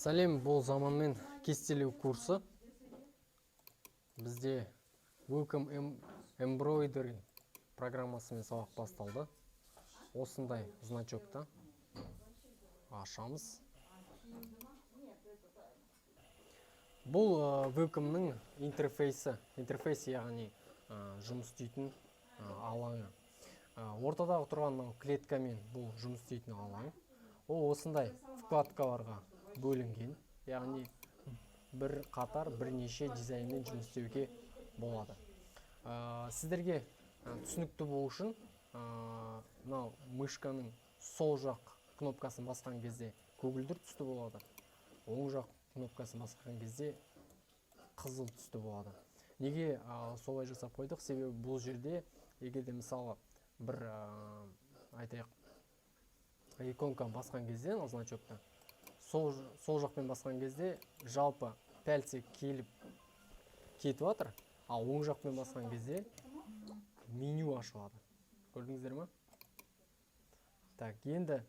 Сәлем, бұл заманмен кестелеу курсы. Бізде Welcome Embroidery программасымен сабақ басталды. Осындай значокта ашамыз. Бұл Welcome'ның интерфейсі, яғни жұмыс істейтін алаңы. Ортадағы тұрған клеткамен бұл жұмыс істейтін алаң. Ол осындай вкладкаларға бөлінген, яғни бір қатар бірнеше дизайнмен жұмыс істеуге болады. Сіздерге түсінікті болу үшін мынау мышканың сол жақ кнопкасын басқан кезде көгілдір түсті болады. Оң жақ кнопкасын басқан кезде қызыл түсті болады. Неге солай жасап қойдық? Себебі бұл жерде егерде мысалы бір айтайық иконка басқан кезде значокта сол жақпен басқан кезде жалпы пәлсе келіп кетіп жатыр, ал оң жақпен басқан кезде меню ашылады. Көрдіңіздер ме? Так, енді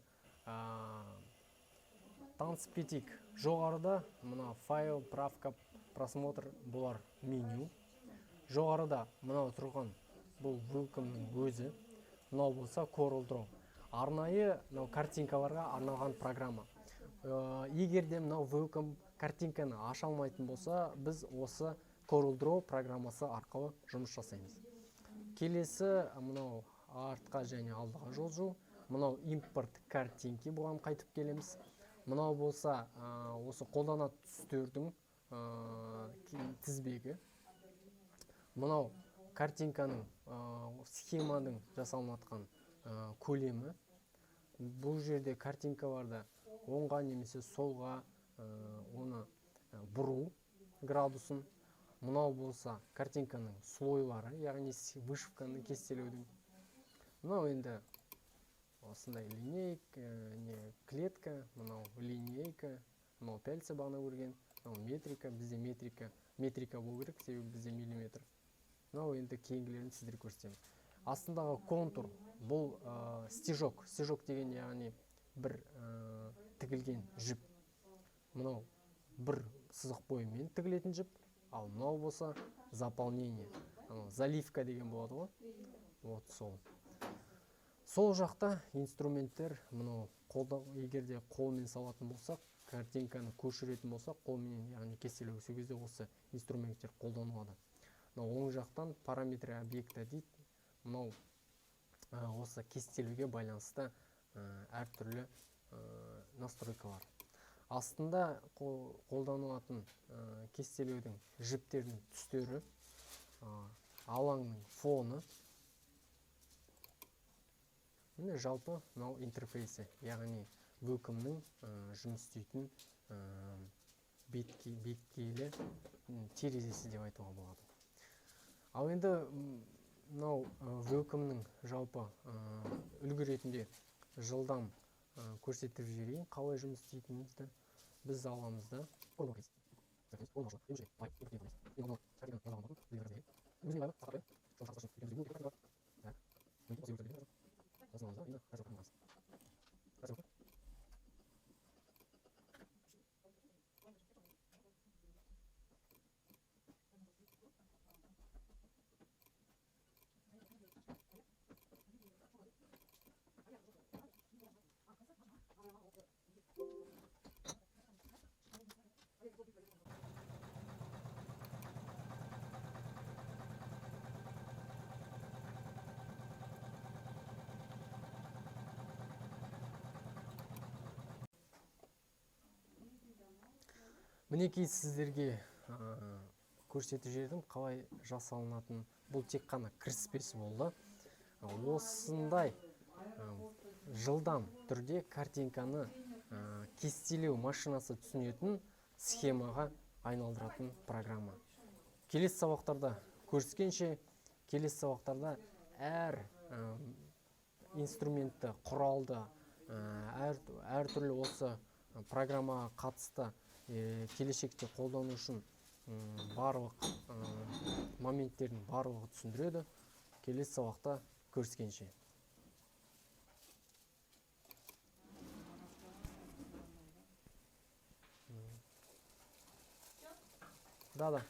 танцпетик жоғарыда мына файл, правка, просмотр бұлар меню. Жоғарыда мынау тұрған бұл Welcome'ның өзі. Мынау болса CorelDRAW. Арнайы картинкаларға арналған программа. Егерде мынау Welcome картинканы аша алмайтын болса, біз осы CorelDRAW программасы арқылы жұмыс жасаймыз. Келесі мынау артқа және алдыға жылжу. Мынау импорт картинки, бұған қайтып келеміз. Мынау болса осы қолдана түстердің тізбегі. Мынау картинканың схеманың жасалынатқан көлемі. Бұл жерде картинкаларда оңға немесе солға оны бұру градусын. Мынау болса картинканың слойлары, яғни вышивканы кестелеудің. Мынау енді осындай линейка, клетка, мынау линейка, мынау пәлсі бағана көрген, мынау метрика, бізде метрика болу керек, себебі бізде миллиметр. Мынау енді кейінгілерін сіздер көрсетемін. Астындағы контур бұл стежок деген яғни бір тігілген жіп. Мынау бір сызық бойымен тігілетін жіп, ал мынау болса заполнение, заливка деген болады ғой. Вот сол. Сол жақта инструменттер, мынау егерде қолмен салатын болсақ, картинканы көшіретін болсақ, қолмен яғни кестелеу кезде осы инструменттер қолданылады. Оң жақтан параметрі объекта дейді. Мынау осы кестелеуге байланысты әртүрлі настройкалар. Астында қолданылатын кестелеудің жіптердің түстері, алаңның фоны. Міне жалпы мынау интерфейсі, яғни Welcome'ның жұмыс істейтін беткейлі терезесі деп айтуға болады. Ал енді мынау Welcome'ның жалпы үлгі ретінде жылдам көрсетіп жіберейін, қалай жұмыс істейтінімізді біз аламызда. Мінекей сіздерге көрсетіп жібердім қалай жасалынатын. Бұл тек қана кіріспесі болды. Осындай жылдам түрде картинканы кестелеу машинасы түсінетін схемаға айналдыратын программа. Келесі сабақтарда көріскенше, келесі сабақтарда әр инструментті, құралды, әртүрлі осы программаға қатысты келешекте қолдану үшін барлық моменттердің барлығы түсіндіреді. Келесі сабақта көріскенше. Да.